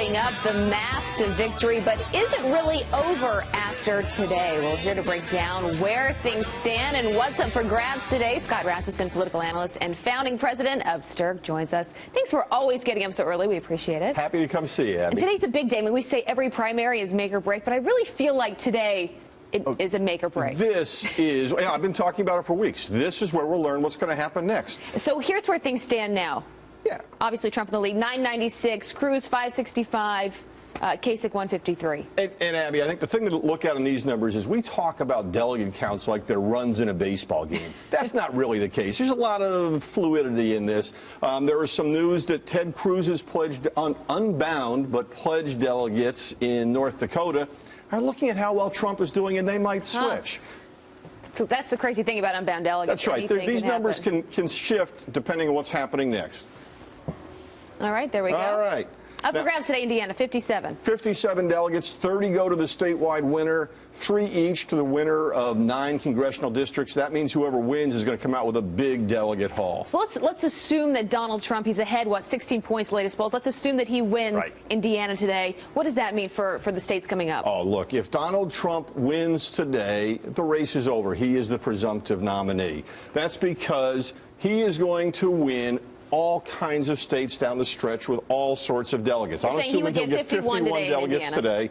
setting up the math to victory, but is it really over after today? Well, here to break down where things stand and what's up for grabs today, Scott Rasmussen, political analyst and founding president of STIRK, joins us. Thanks for always getting up so early. We appreciate it. Happy to come see you, Abby. And today's a big day. I mean, we say every primary is make or break, but I really feel like today is a make or break. This is, I've been talking about it for weeks. This is where we'll learn what's going to happen next. So here's where things stand now. Yeah. Obviously, Trump in the lead, 996, Cruz 565, Kasich 153. And Abby, I think the thing to look at in these numbers is we talk about delegate counts like they're runs in a baseball game. That's not really the case. There's a lot of fluidity in this. There was some news that Ted Cruz has pledged unbound, but pledged delegates in North Dakota are looking at how well Trump is doing, and they might switch. So that's the crazy thing about unbound delegates. That's right. These numbers can shift depending on what's happening next. All right, there we go. All right. Up for grabs today, Indiana, 57. 57 delegates, 30 go to the statewide winner, 3 each to the winner of 9 congressional districts. That means whoever wins is going to come out with a big delegate haul. So let's assume that Donald Trump, he's ahead, 16 points latest polls. Let's assume that he wins Indiana today. What does that mean for the states coming up? Oh, look, if Donald Trump wins today, the race is over. He is the presumptive nominee. That's because he is going to win all kinds of states down the stretch with all sorts of delegates. I'm assuming he'll get 51 delegates today.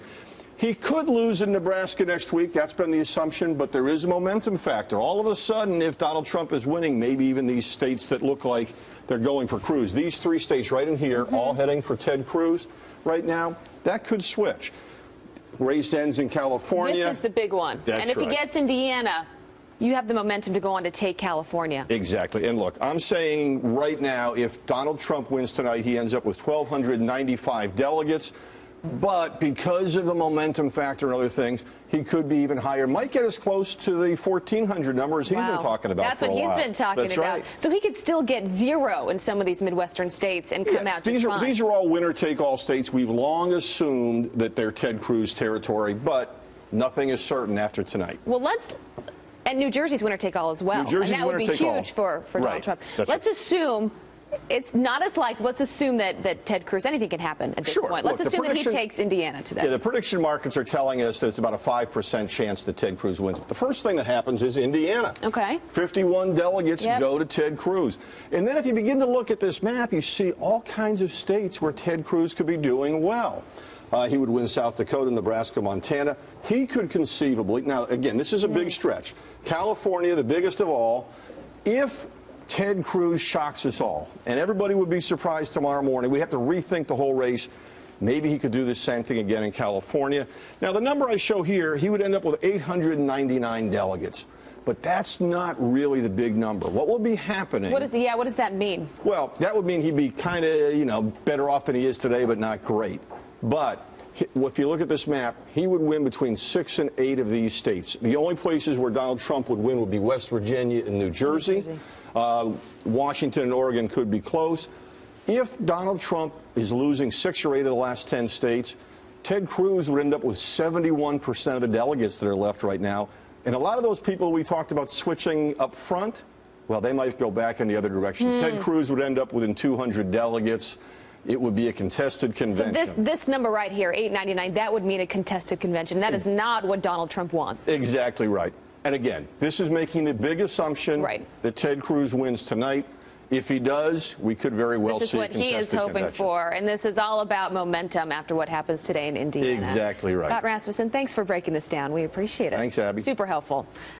He could lose in Nebraska next week. That's been the assumption, but there is a momentum factor. All of a sudden, if Donald Trump is winning, maybe even these states that look like they're going for Cruz, these 3 states right in here, all heading for Ted Cruz right now, that could switch. Race ends in California. This is the big one. That's if he gets Indiana, you have the momentum to go on to take California. Exactly. And look, I'm saying right now, if Donald Trump wins tonight, he ends up with 1,295 delegates. But because of the momentum factor and other things, he could be even higher. Might get as close to the 1,400 numbers he's been talking about. That's what he's been talking about. Right. So he could still get 0 in some of these Midwestern states and come out just fine. These are all winner-take-all states. We've long assumed that they're Ted Cruz territory, but nothing is certain after tonight. Well, and New Jersey's winner-take-all as well. And that would be huge for Donald Trump. Let's assume it's not as likely. Let's assume that Ted Cruz, anything can happen at this point. Let's assume that he takes Indiana today. Yeah, the prediction markets are telling us that it's about a 5% chance that Ted Cruz wins. But the first thing that happens is Indiana. Okay. 51 delegates go to Ted Cruz. And then if you begin to look at this map, you see all kinds of states where Ted Cruz could be doing well. He would win South Dakota, Nebraska, Montana. He could conceivably, now again, this is a big stretch. California, the biggest of all. If Ted Cruz shocks us all, and everybody would be surprised tomorrow morning, we'd have to rethink the whole race. Maybe he could do the same thing again in California. Now, the number I show here, he would end up with 899 delegates. But that's not really the big number. What will be happening? What does that mean? Well, that would mean he'd be kind of, better off than he is today, but not great. But if you look at this map, he would win between 6 and 8 of these states. The only places where Donald Trump would win would be West Virginia and New Jersey. Washington and Oregon could be close. If Donald Trump is losing 6 or 8 of the last 10 states, Ted Cruz would end up with 71% of the delegates that are left right now. And a lot of those people we talked about switching up front, well, they might go back in the other direction. Ted Cruz would end up within 200 delegates. It would be a contested convention. So this number right here, 899, that would mean a contested convention. That is not what Donald Trump wants. Exactly right. And again, this is making the big assumption that Ted Cruz wins tonight. If he does, we could very well see a contested convention. This is what he is hoping for, and this is all about momentum after what happens today in Indiana. Exactly right. Scott Rasmussen, thanks for breaking this down. We appreciate it. Thanks, Abby. Super helpful.